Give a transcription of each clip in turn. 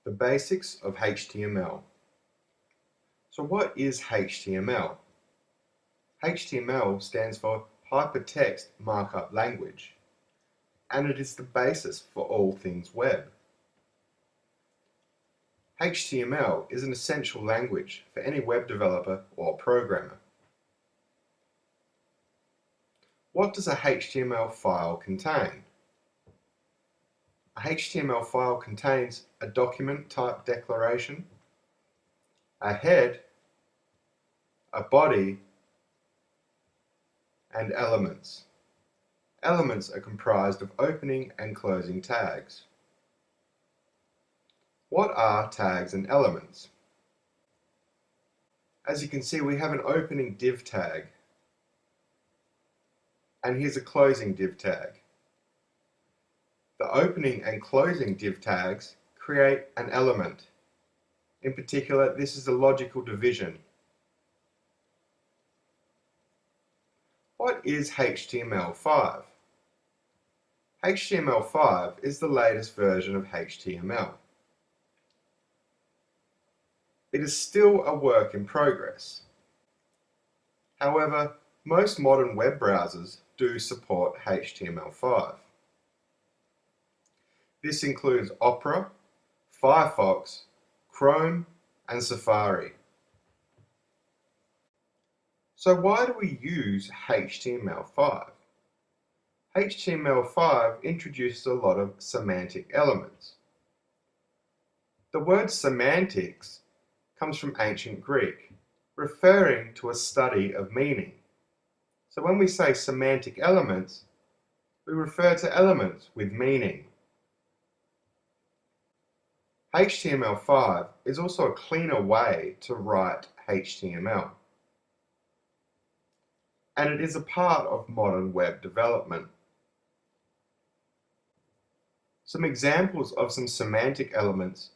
The basics of HTML. So what is HTML? HTML stands for Hypertext Markup Language, and it is the basis for all things web. HTML is an essential language for any web developer or programmer. What does a HTML file contain? A HTML file contains a document type declaration, a head, a body, and elements. Elements are comprised of opening and closing tags. What are tags and elements? As you can see, we have an opening div tag, and here's a closing div tag. The opening and closing div tags create an element. In particular, this is a logical division. What is HTML5? HTML5 is the latest version of HTML. It is still a work in progress. However, most modern web browsers do support HTML5. This includes Opera, Firefox, Chrome, and Safari. So why do we use HTML5? HTML5 introduces a lot of semantic elements. The word semantics comes from ancient Greek, referring to a study of meaning. So when we say semantic elements, we refer to elements with meaning. HTML5 is also a cleaner way to write HTML, and it is a part of modern web development. Some examples of some semantic elements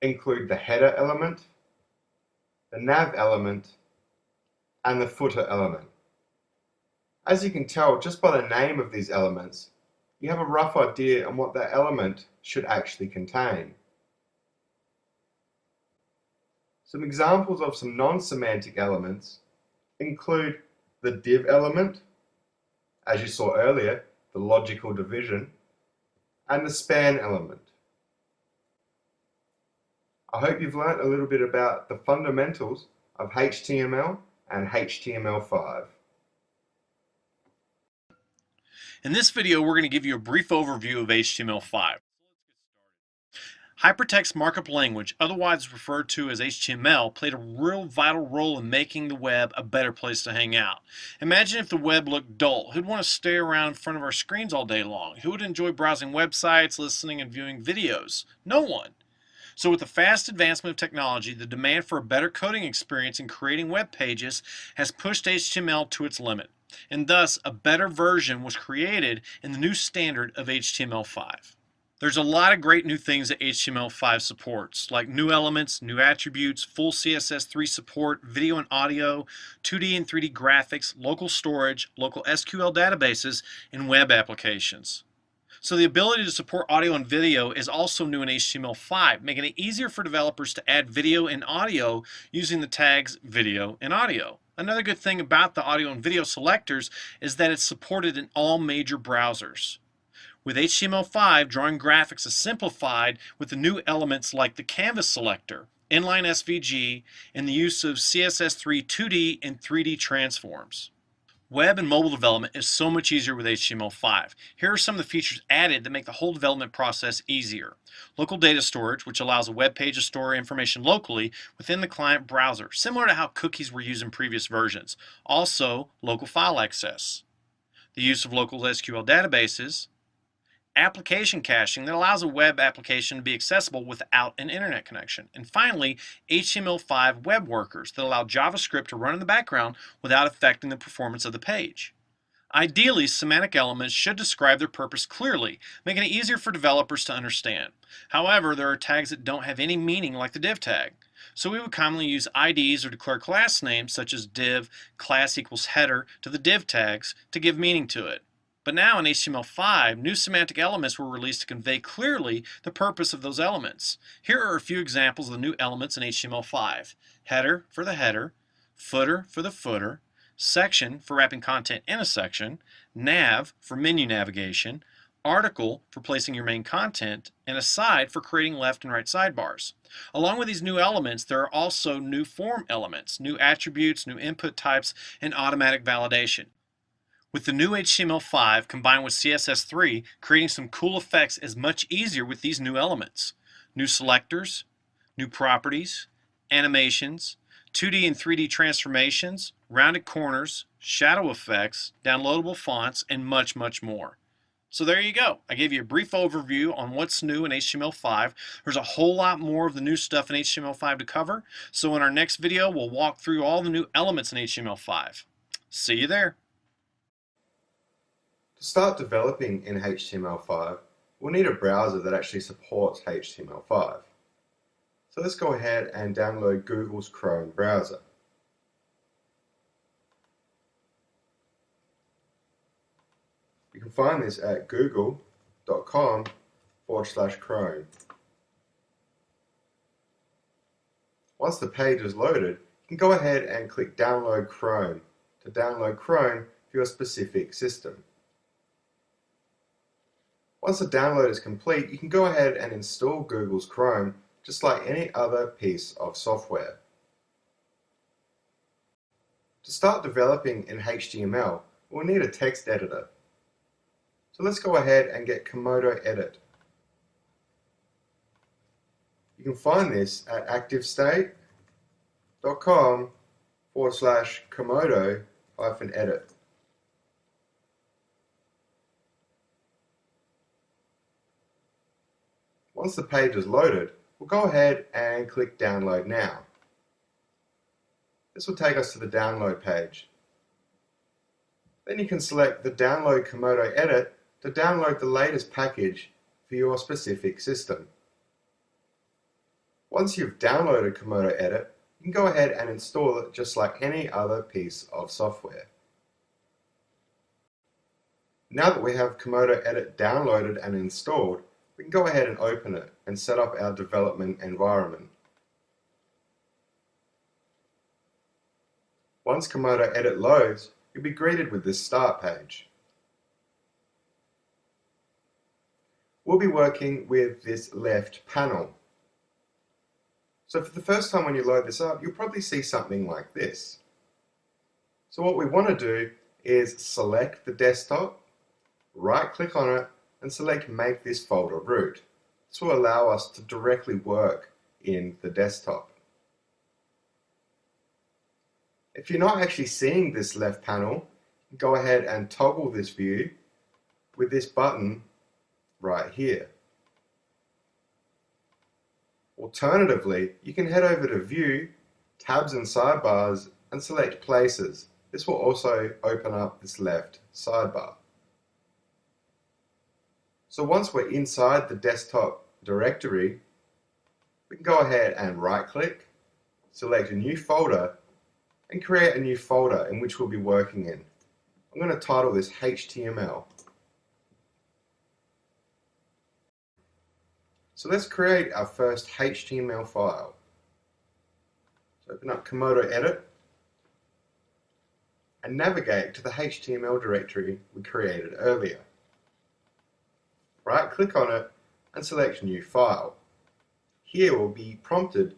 include the header element, the nav element, and the footer element. As you can tell just by the name of these elements, you have a rough idea on what that element should actually contain. Some examples of some non-semantic elements include the div element, as you saw earlier, the logical division, and the span element. I hope you've learnt a little bit about the fundamentals of HTML and HTML5. In this video, we're going to give you a brief overview of HTML5. Hypertext Markup Language, otherwise referred to as HTML, played a real vital role in making the web a better place to hang out. Imagine if the web looked dull. Who'd want to stay around in front of our screens all day long? Who would enjoy browsing websites, listening, and viewing videos? No one. So with the fast advancement of technology, the demand for a better coding experience in creating web pages has pushed HTML to its limit, and thus a better version was created in the new standard of HTML5. There's a lot of great new things that HTML5 supports, like new elements, new attributes, full CSS3 support, video and audio, 2D and 3D graphics, local storage, local SQL databases, and web applications. So the ability to support audio and video is also new in HTML5, making it easier for developers to add video and audio using the tags video and audio. Another good thing about the audio and video selectors is that it's supported in all major browsers. With HTML5, drawing graphics is simplified with the new elements like the canvas selector, inline SVG, and the use of CSS3 2D and 3D transforms. Web and mobile development is so much easier with HTML5. Here are some of the features added that make the whole development process easier. Local data storage, which allows a web page to store information locally within the client browser, similar to how cookies were used in previous versions. Also, local file access. The use of local SQL databases. Application caching that allows a web application to be accessible without an internet connection. And finally, HTML5 web workers that allow JavaScript to run in the background without affecting the performance of the page. Ideally, semantic elements should describe their purpose clearly, making it easier for developers to understand. However, there are tags that don't have any meaning like the div tag. So we would commonly use IDs or declare class names such as div class equals header to the div tags to give meaning to it. But now in HTML5, new semantic elements were released to convey clearly the purpose of those elements. Here are a few examples of the new elements in HTML5. Header for the header, footer for the footer, section for wrapping content in a section, nav for menu navigation, article for placing your main content, and aside for creating left and right sidebars. Along with these new elements, there are also new form elements, new attributes, new input types, and automatic validation. With the new HTML5 combined with CSS3, creating some cool effects is much easier with these new elements. New selectors, new properties, animations, 2D and 3D transformations, rounded corners, shadow effects, downloadable fonts, and much, much more. So there you go. I gave you a brief overview on what's new in HTML5. There's a whole lot more of the new stuff in HTML5 to cover. So in our next video, we'll walk through all the new elements in HTML5. See you there. To start developing in HTML5, we'll need a browser that actually supports HTML5. So let's go ahead and download Google's Chrome browser. You can find this at google.com/Chrome. Once the page is loaded, you can go ahead and click Download Chrome to download Chrome for your specific system. Once the download is complete, you can go ahead and install Google's Chrome just like any other piece of software. To start developing in HTML, we'll need a text editor. So let's go ahead and get Komodo Edit. You can find this at activestate.com/Komodo-edit. Once the page is loaded, we'll go ahead and click Download Now. This will take us to the download page. Then you can select the Download Komodo Edit to download the latest package for your specific system. Once you've downloaded Komodo Edit, you can go ahead and install it just like any other piece of software. Now that we have Komodo Edit downloaded and installed, we can go ahead and open it and set up our development environment. Once Komodo Edit loads, you'll be greeted with this start page. We'll be working with this left panel. So for the first time when you load this up, you'll probably see something like this. So what we want to do is select the desktop, right-click on it, and select Make this folder root. This will allow us to directly work in the desktop. If you're not actually seeing this left panel, go ahead and toggle this view with this button right here. Alternatively, you can head over to View, Tabs and Sidebars, and select Places. This will also open up this left sidebar. So once we're inside the desktop directory, we can go ahead and right-click, select a new folder, and create a new folder in which we'll be working in. I'm going to title this HTML. So let's create our first HTML file. So open up Komodo Edit and navigate to the HTML directory we created earlier. Right-click on it and select New File. Here we'll be prompted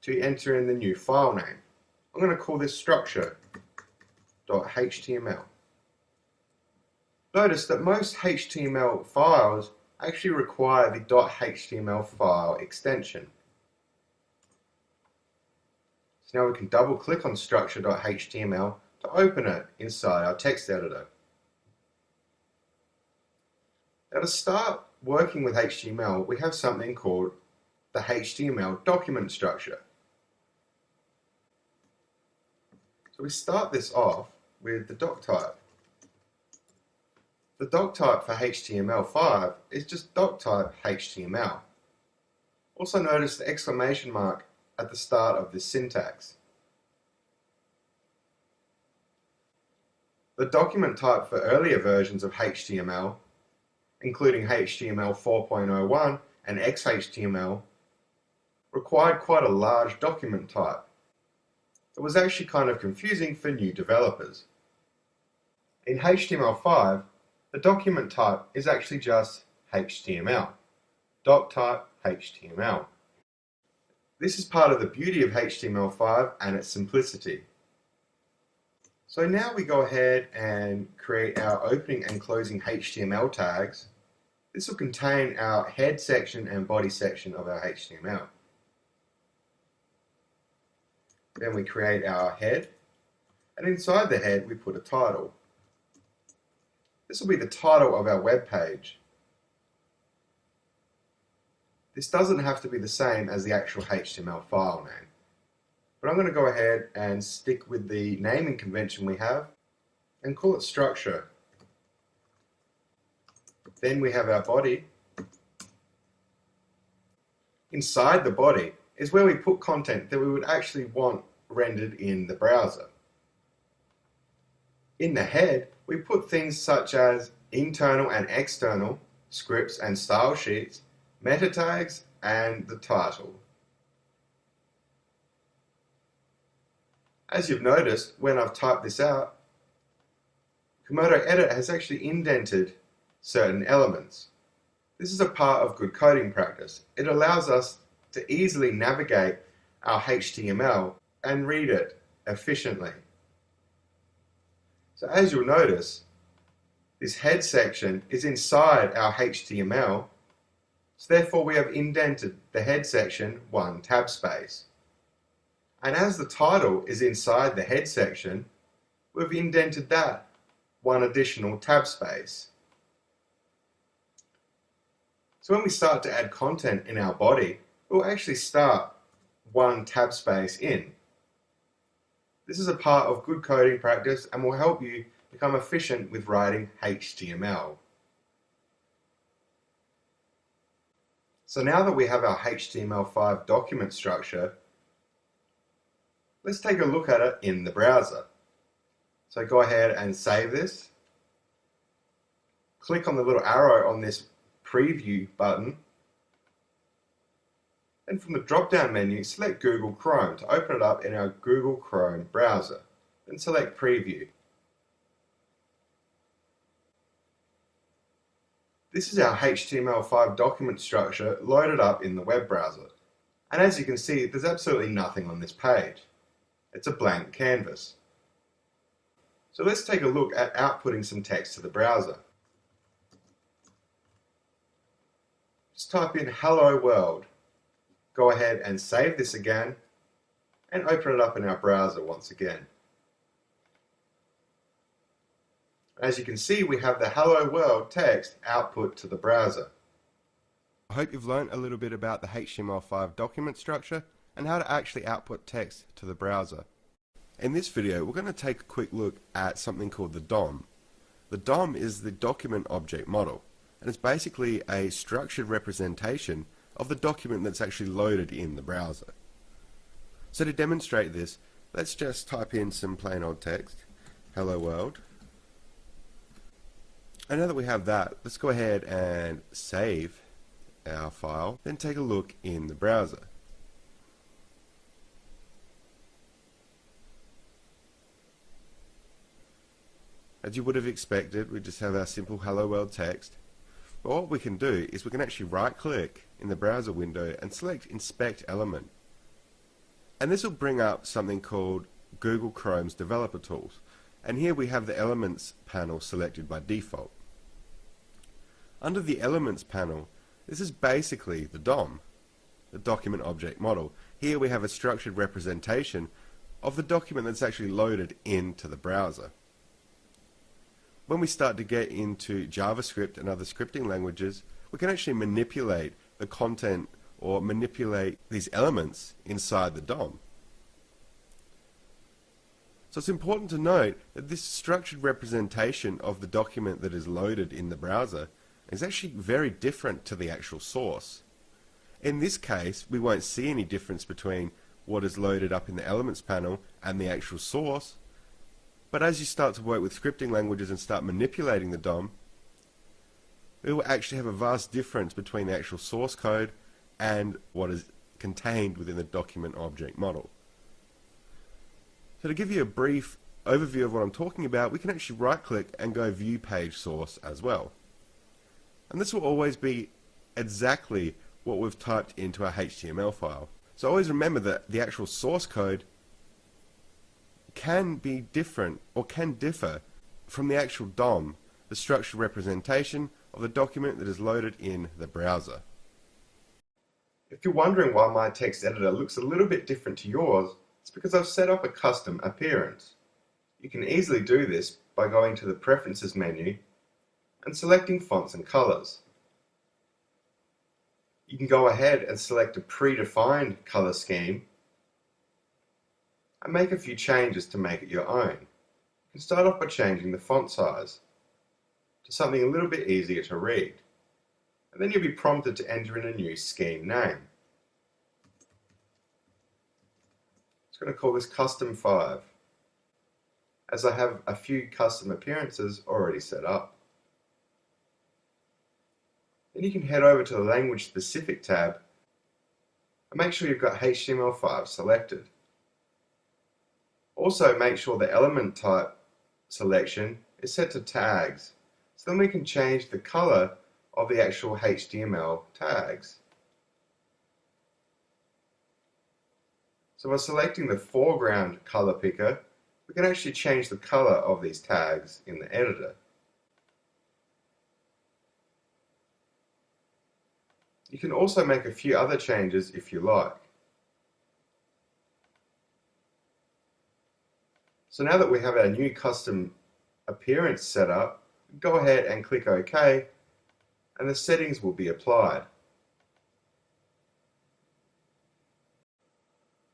to enter in the new file name. I'm going to call this structure.html. Notice that most HTML files actually require the .html file extension. So now we can double click on structure.html to open it inside our text editor. Now to start working with HTML, we have something called the HTML document structure. So we start this off with the doc type. The doc type for HTML5 is just doc type HTML. Also notice the exclamation mark at the start of this syntax. The document type for earlier versions of HTML, including HTML 4.01 and XHTML, required quite a large document type. It was actually kind of confusing for new developers. In HTML5, the document type is actually just HTML, doc type HTML. This is part of the beauty of HTML5 and its simplicity. So now we go ahead and create our opening and closing HTML tags. This will contain our head section and body section of our HTML. Then we create our head, and inside the head we put a title. This will be the title of our web page. This doesn't have to be the same as the actual HTML file name, but I'm going to go ahead and stick with the naming convention we have and call it structure. Then we have our body. Inside the body is where we put content that we would actually want rendered in the browser. In the head, we put things such as internal and external, scripts and style sheets, meta tags, and the title. As you've noticed, when I've typed this out, Komodo Edit has actually indented certain elements. This is a part of good coding practice. It allows us to easily navigate our HTML and read it efficiently. So as you'll notice, this head section is inside our HTML, so therefore we have indented the head section one tab space. And as the title is inside the head section, we've indented that one additional tab space. So when we start to add content in our body, we'll actually start one tab space in. This is a part of good coding practice and will help you become efficient with writing HTML. So now that we have our HTML5 document structure, let's take a look at it in the browser. So go ahead and save this. Click on the little arrow on this preview button. And from the drop-down menu, select Google Chrome to open it up in our Google Chrome browser. Then select Preview. This is our HTML5 document structure loaded up in the web browser. And as you can see, there's absolutely nothing on this page. It's a blank canvas. So let's take a look at outputting some text to the browser. Just type in "Hello World." Go ahead and save this again and open it up in our browser once again. As you can see, we have the "Hello World" text output to the browser. I hope you've learned a little bit about the HTML5 document structure and how to actually output text to the browser. In this video, we're going to take a quick look at something called the DOM. The DOM is the document object model, and it's basically a structured representation of the document that's actually loaded in the browser. So to demonstrate this, let's just type in some plain old text, "Hello World." And now that we have that, let's go ahead and save our file, then take a look in the browser. As you would have expected, we just have our simple "Hello World" text. But what we can do is we can actually right click in the browser window and select Inspect Element. And this will bring up something called Google Chrome's Developer Tools. And here we have the Elements panel selected by default. Under the Elements panel, this is basically the DOM, the document object model. Here we have a structured representation of the document that's actually loaded into the browser. When we start to get into JavaScript and other scripting languages, we can actually manipulate the content or manipulate these elements inside the DOM. So it's important to note that this structured representation of the document that is loaded in the browser is actually very different to the actual source. In this case, we won't see any difference between what is loaded up in the Elements panel and the actual source, But as you start to work with scripting languages and start manipulating the DOM, it will actually have a vast difference between the actual source code and what is contained within the document object model. So to give you a brief overview of what I'm talking about, we can actually right click and go view page source as well. And this will always be exactly what we've typed into our HTML file. So always remember that the actual source code can be different or can differ from the actual DOM, the structured representation of the document that is loaded in the browser. If you're wondering why my text editor looks a little bit different to yours, it's because I've set up a custom appearance. You can easily do this by going to the Preferences menu and selecting Fonts and Colors. You can go ahead and select a predefined color scheme and make a few changes to make it your own. You can start off by changing the font size to something a little bit easier to read, and then you'll be prompted to enter in a new scheme name. I'm going to call this Custom 5, as I have a few custom appearances already set up. Then you can head over to the Language Specific tab and make sure you've got HTML5 selected. Also make sure the element type selection is set to tags, so then we can change the color of the actual HTML tags. So by selecting the foreground color picker, we can actually change the color of these tags in the editor. You can also make a few other changes if you like. So now that we have our new custom appearance set up, go ahead and click OK, and the settings will be applied.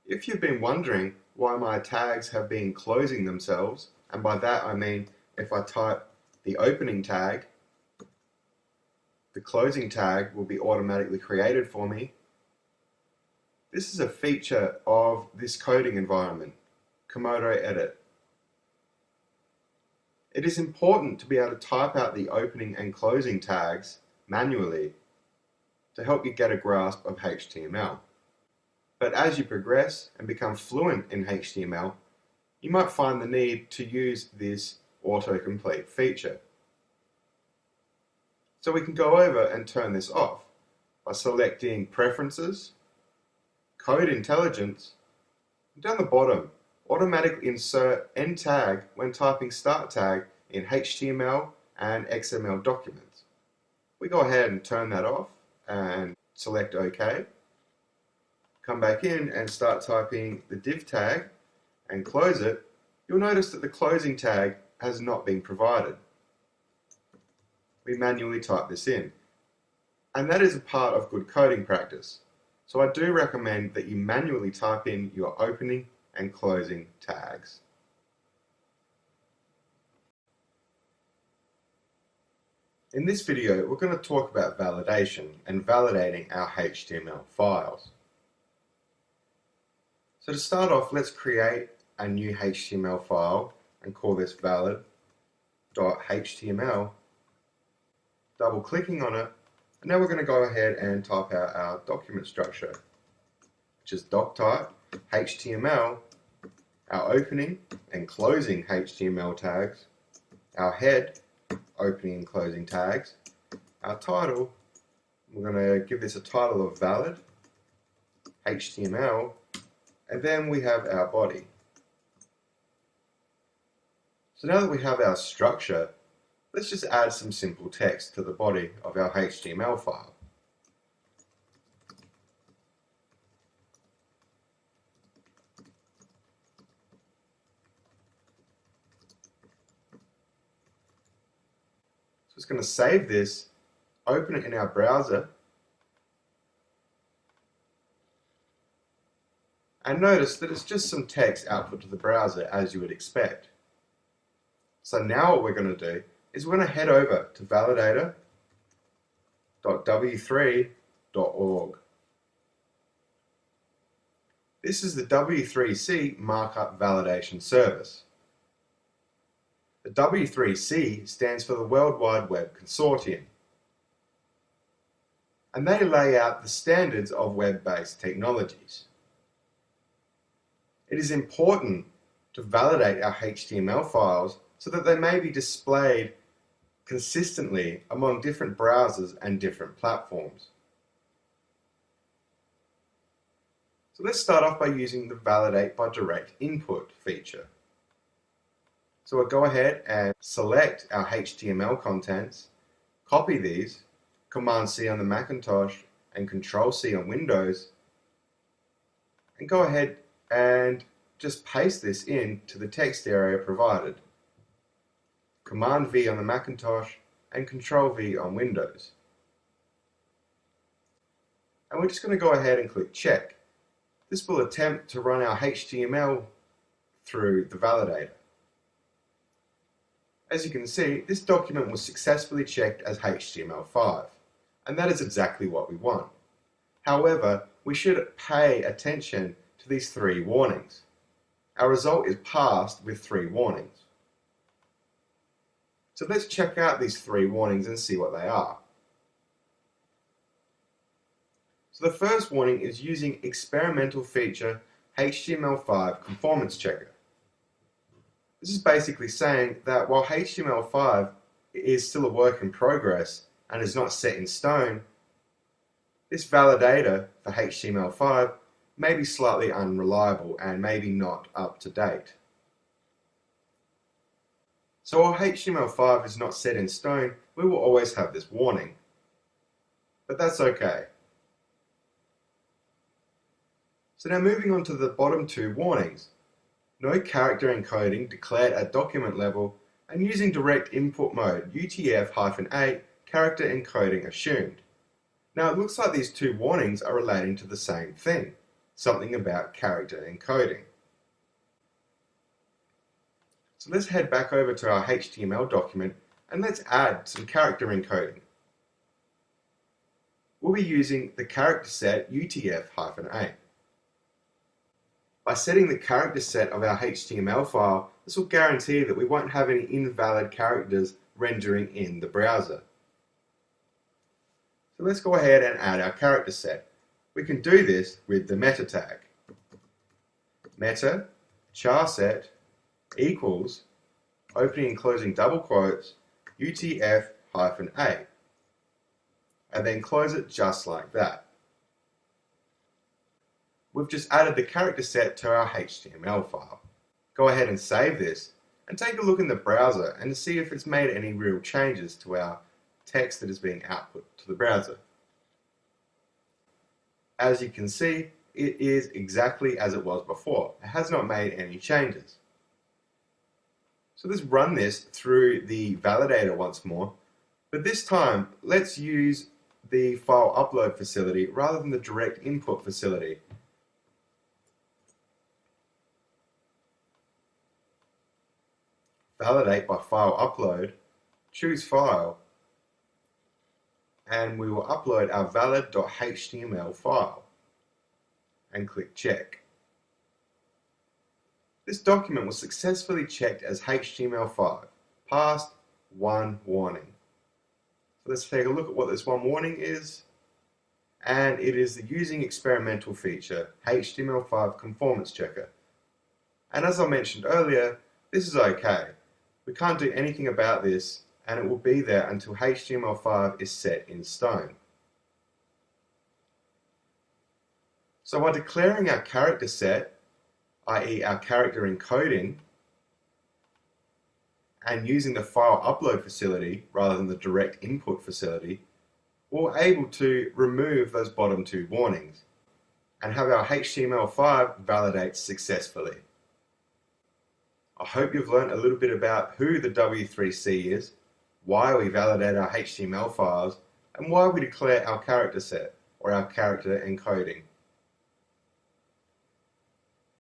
If you've been wondering why my tags have been closing themselves, and by that I mean if I type the opening tag, the closing tag will be automatically created for me. This is a feature of this coding environment, Komodo Edit. It is important to be able to type out the opening and closing tags manually to help you get a grasp of HTML. But as you progress and become fluent in HTML, you might find the need to use this autocomplete feature. So we can go over and turn this off by selecting Preferences, Code Intelligence, and down the bottom, automatically insert end tag when typing start tag in HTML and XML documents. We go ahead and turn that off and select OK. Come back in and start typing the div tag and close it. You'll notice that the closing tag has not been provided. We manually type this in, and that is a part of good coding practice. So I do recommend that you manually type in your opening and closing tags. In this video, we're going to talk about validation and validating our HTML files. So to start off, let's create a new HTML file and call this valid.html. Double clicking on it, and now we're going to go ahead and type out our document structure, which is doc type, HTML, our opening and closing HTML tags, our head, opening and closing tags, our title, we're going to give this a title of valid, HTML, and then we have our body. So now that we have our structure, let's just add some simple text to the body of our HTML file. So it's going to save this, open it in our browser, and notice that it's just some text output to the browser as you would expect. So now what we're going to do is we're going to head over to validator.w3.org. This is the W3C Markup validation service. The W3C stands for the World Wide Web Consortium, and they lay out the standards of web-based technologies. It is important to validate our HTML files so that they may be displayed consistently among different browsers and different platforms. So let's start off by using the Validate by Direct Input feature. So we'll go ahead and select our HTML contents, copy these, Command-C on the Macintosh and Control-C on Windows, and go ahead and just paste this into the text area provided. Command-V on the Macintosh and Control-V on Windows. And we're just going to go ahead and click Check. This will attempt to run our HTML through the validator. As you can see, this document was successfully checked as HTML5, and that is exactly what we want. However, we should pay attention to these 3 warnings. Our result is passed with 3 warnings. So let's check out these 3 warnings and see what they are. So the first warning is using experimental feature HTML5 Conformance Checker. This is basically saying that while HTML5 is still a work in progress and is not set in stone, this validator for HTML5 may be slightly unreliable and maybe not up to date. So while HTML5 is not set in stone, we will always have this warning. But that's okay. So now moving on to the bottom 2 warnings. No character encoding declared at document level, and using direct input mode, UTF-8 character encoding assumed. Now it looks like these 2 warnings are relating to the same thing, something about character encoding. So let's head back over to our HTML document and let's add some character encoding. We'll be using the character set UTF-8. By setting the character set of our HTML file, this will guarantee that we won't have any invalid characters rendering in the browser. So let's go ahead and add our character set. We can do this with the meta tag. Meta char set equals, opening and closing double quotes, UTF-8, and then close it just like that. We've just added the character set to our HTML file. Go ahead and save this and take a look in the browser and see if it's made any real changes to our text that is being output to the browser. As you can see, it is exactly as it was before. It has not made any changes. So let's run this through the validator once more, but this time let's use the file upload facility rather than the direct input facility. Validate by file upload, choose file, and we will upload our valid.html file and click check. This document was successfully checked as HTML5, passed 1 warning. So let's take a look at what this 1 warning is, and it is the using experimental feature HTML5 Conformance Checker. And as I mentioned earlier, this is okay. We can't do anything about this, and it will be there until HTML5 is set in stone. So by declaring our character set, i.e. our character encoding, and using the file upload facility rather than the direct input facility, we're able to remove those bottom 2 warnings and have our HTML5 validate successfully. I hope you've learned a little bit about who the W3C is, why we validate our HTML files, and why we declare our character set or our character encoding.